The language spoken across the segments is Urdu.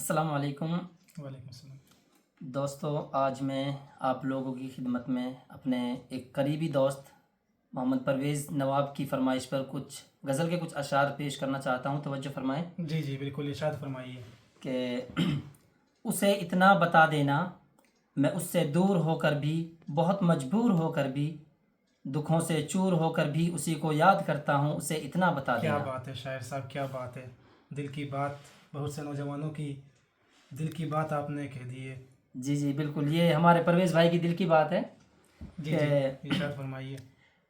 السلام علیکم وعلیکم السلام۔ دوستو، آج میں آپ لوگوں کی خدمت میں اپنے ایک قریبی دوست محمد پرویز نواب کی فرمائش پر کچھ غزل کے کچھ اشعار پیش کرنا چاہتا ہوں، توجہ فرمائیں جی بالکل، ارشاد فرمائیے۔ کہ اسے اتنا بتا دینا، میں اس سے دور ہو کر بھی، بہت مجبور ہو کر بھی، دکھوں سے چور ہو کر بھی اسی کو یاد کرتا ہوں، اسے اتنا بتا کیا دینا۔ بات ہے شاعر صاحب، کیا بات ہے! دل کی بات، بہت سے نوجوانوں کی دل کی بات آپ نے کہہ دی ہے۔ جی بالکل، یہ ہمارے پرویز بھائی کی دل کی بات ہے جی ارشاد فرمائیے۔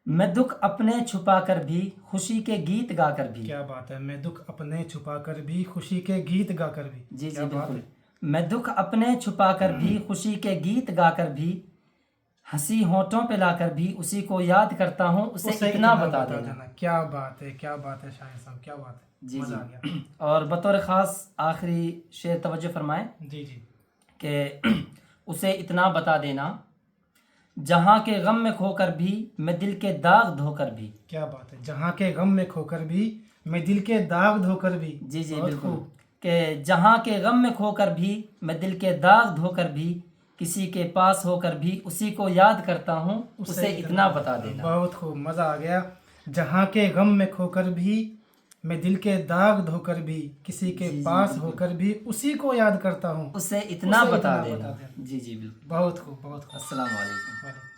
میں دکھ اپنے چھپا کر بھی، خوشی کے گیت گا کر بھی۔ کیا بات ہے! میں دکھ اپنے چھپا کر بھی، خوشی کے گیت گا کر بھی۔ جی کیا بات بالکل، ہے! میں دکھ اپنے چھپا کر بھی، خوشی کے گیت گا کر بھی، ہنسی ہونٹوں پہ لا کر بھی اسی کو یاد کرتا ہوں، اسے اتنا بتا دینا۔ کیا بات ہے، کیا بات ہے شاعر صاحب، کیا بات ہے! مزہ آ گیا۔ اور بطور خاص آخری شعر توجہ فرمائیں جی کہ اسے اتنا بتا دینا، جہاں کے غم میں کھو کر بھی، میں دل کے داغ دھو کر بھی۔ کیا بات ہے! جہاں کے غم میں کھو کر بھی، میں دل کے داغ دھو کر بھی۔ جی بہت بالکل، خوب۔ کہ جہاں کے غم میں کھو کر بھی، میں دل کے داغ دھو کر بھی، کسی کے پاس ہو کر بھی اسی کو یاد کرتا ہوں، اسے اتنا بتا دینا۔ بہت خوب، مزہ آ گیا۔ جہاں کے غم میں کھو کر بھی، میں دل کے داغ دھو کر بھی، کسی کے پاس ہو کر بھی اسی کو یاد کرتا ہوں، اسے اتنا بتا دینا۔ دینا۔ جی بالکل۔ بہت خوب، بہت خوب۔ السلام علیکم۔